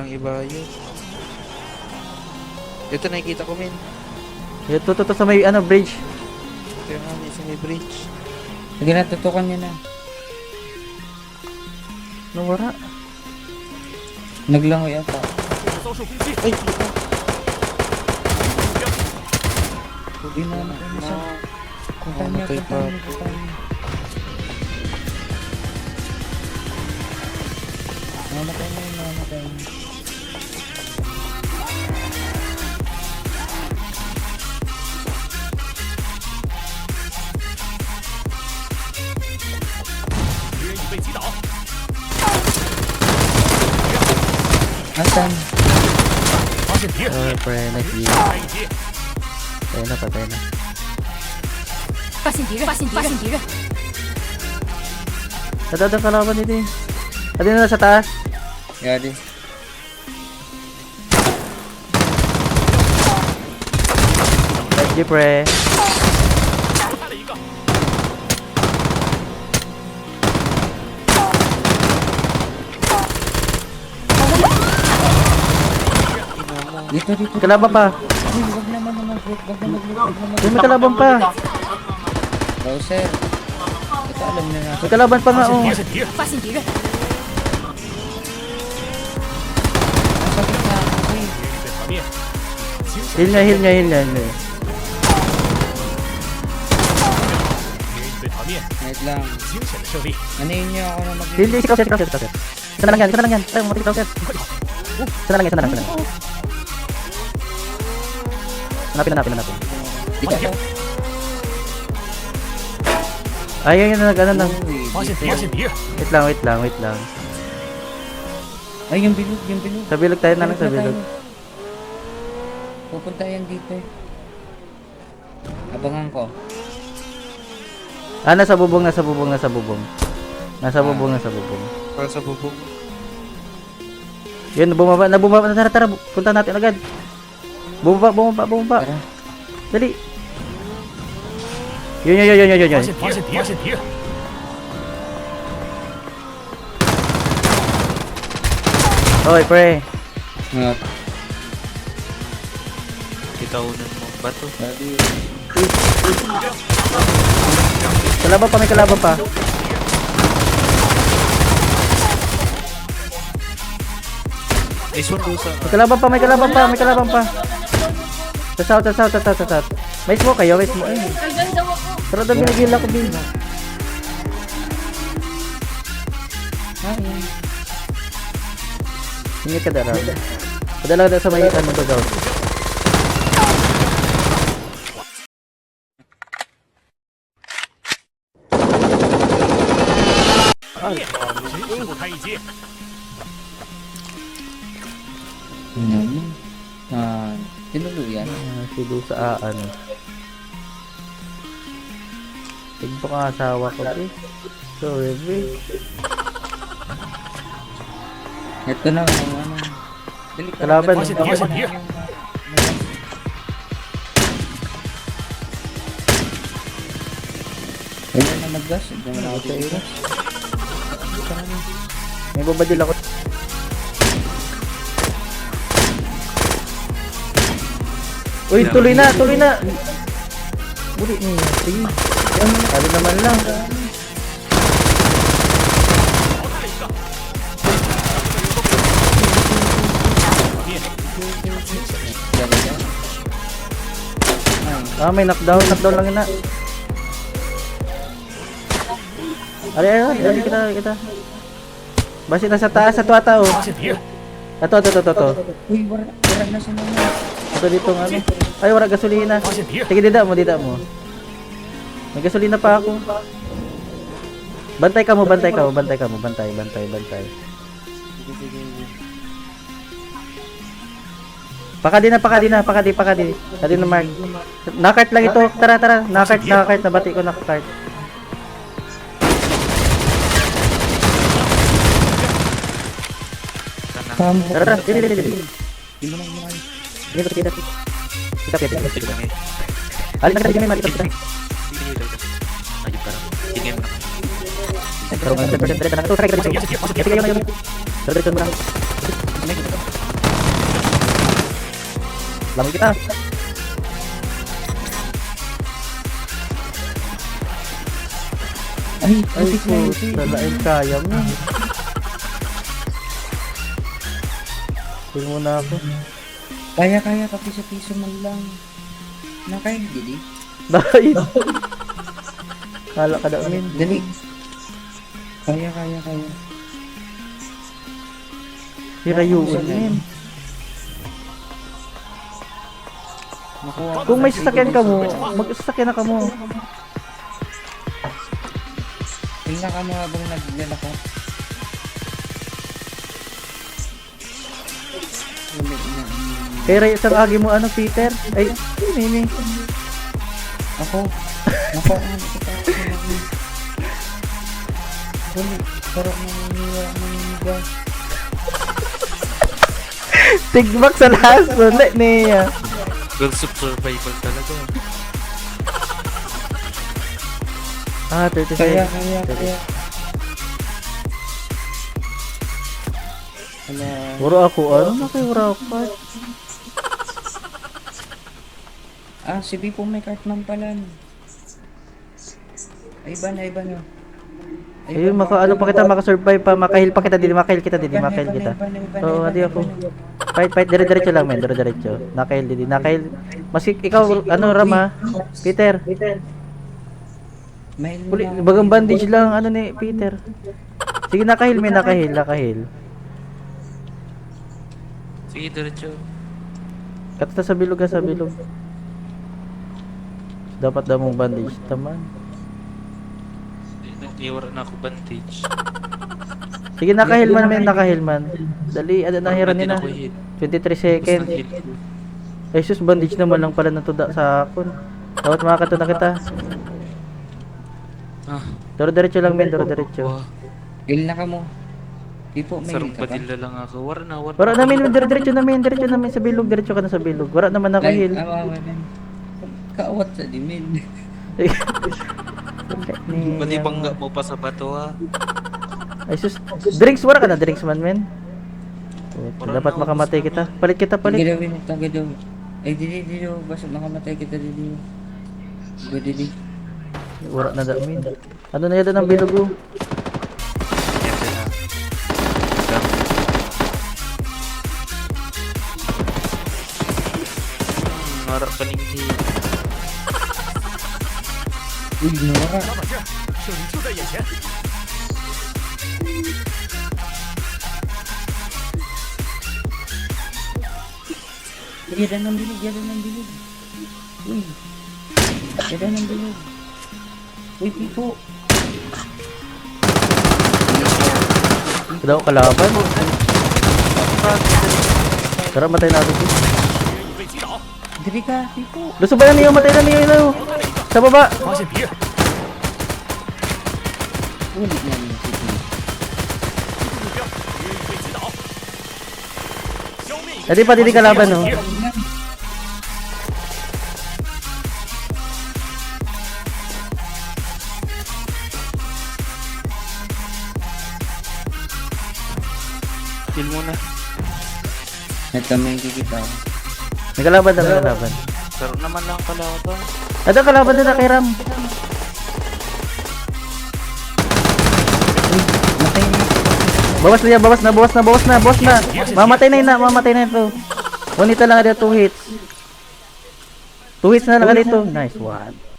Ang iba yun. Ito nakikita ko, men. Ito sa may bridge. Ito yung sa may bridge. Sige na, tutukan nyo na. Nawara. Naglangoy ata. Ay! Hindi na naman kayo sa... Puntahan nyo, Mamatay pa puntahan nyo, ako. puntahan nyo. Mamatay na yun, mamatay na. Asan? Oh, pre, nag-i. Patay na. 发现敌人，发现敌人， Ito kalaban dito eh. Ito na sa taas. Yari. Nag-i, pre. Dito. Kalaban pa. Ay, wag naman na mag-loot, wag na mag-loot. May kalaban pa. Browser. Ito alam na natin. May kalaban pa nga oh. 发现敌人， Nasa gitna. Uy. Heal niya. Wait lang. Anayin nyo ako na mag-loot. Heal, ikaw, set. Isa na lang yan. Tayo, matik ikaw, set. Isa na lang. Hanapin na natin. Dito ako. Ay, yun na nag-ano lang. Wait lang. Ay, yung bilog. Sa bilog tayo na lang, sa bilog. Pupunta yan dito. Abangan ko. Ah, nasa bubong. Nasa bubong. Para sa bubong. Yun, bumaba. Tara, punta natin agad. Bumaba. Tara. Dali. Yun. Hoy, pre. Nga. Itaunan mo. Bato. Sabi. May kalaban pa. Ay, sundo sa... May kalaban pa. Sa south. May smoke kayo, Ay. Pero daw binagila ko din. Ay. Ingit ka daraw. Padala ka sa may mo to daw. Tinuluyan. Sido sa ano. Tigbo ka asawa ko, eh. Sorry, be. Ito na, ano. Dali ka. Kalaban. Ayun na nag-gas. Diyan na ako sa iras. May babadil ako. Uy, tuloy na. Buli niya. Sige. Sabi naman lang. Ah, may knockdown lang yun na. Dali kita. Basi na sa taas, sa tuwa tao. Ito. Uy, wala na sa mga. Ito dito nga ano. Ay, wala gasolina. Sige, dida mo. May gasolina pa ako. Bantay ka mo. Bantay. Pakadi na. Dali na mark. Nakart lang ito. Tara. Nakart. Nabati ko nakart. Tara. Dili. Kita. Alin na kita may mali kita. Ayun, parang. Tingin mo na. Pero 100% na ito. Try. Diretso mo lang. Lamig kita. Ay, Ay, lalain kaya mo. Tingin mo na ako. Kaya, kapiso-piso man lang. Nakain, Didi. Dahil. Kala ka daw, min. Dali. Kaya. Hirayuon, min. Nakuha. Kung may sasakyan ka mo, mag-sasakyan na ka mo. Tingnan ka mo habang naglalakad. Kaya rin isang agi mo, ano, Peter? Ay, Mimi. Ako. Nakuha ano ko pa. Dali. Parang naniniwala naniniwala. Tigmak sa last. Ulit niya. Girls of Survival talaga. Ah, 30 Kaya. seconds. Wala. Puro ako, ano na kayo rapat? Si Bipo may Cartman pala. Ay, iba na. Ayun, ano pa kita, makasurvive pa, makahil pa kita, makahil kita. Oo, hindi ako. Fight, dire-diretso lang, men, dire-diretso. Nakahil. Maski ikaw, ano, Rama, Peter. Bagang bandage lang, ano ni Peter. Sige, nakahil. Sige, diretso. Kata sa bilog. Dapat daw mong bandage, taman. Iwara na ako bandage. Sige, nakahil man. Dali, ano na hiran nila. 23 seconds. Ay, sus, bandage naman lang pala natuda sa akon. Dapat makakatuna kita. Duro-diretso lang, men, duro-diretso. Wow. Il na ka mo. Bipo, may Sarong il ka pa. padilla lang ako. Wara na. Wala namin, diretso namin sa bilog, diretso ka na sa bilog. Wala naman ako heal. Kaawat sa dimin. Pati bangga mo pa sa bato ha. Ay sus, drinks, wala ka na drinks man, men. Wala Dapat na, makamatay ubos kita. Palit. Gilawin mo, tagadaw. Ay, didi. Basta makamatay kita, didi. Didi. Wala na damin. Ano na yun ang bilog ko? Yan din ha. Nara pa ning hit. Uy, nara. Yadan ng bilog. Uy. Yadan ng bilog. Uy, Pipo. Daw kalaban. Tara, matay natin. Diri ka, Pipo. Lusubayan niyo, matay na niyo. Sa baba. Ulit na niyo, sige. Dati pa dili kalaban, no. Kill mo na. Ito may kikita. May kalaban. Pero naman lang pala ako to. Ada kalaban na kay Ram. Matay na. Bawas na. Mamatay na ito. Bonita lang ada 2 hits. 2 hits na lang dito. Nice one.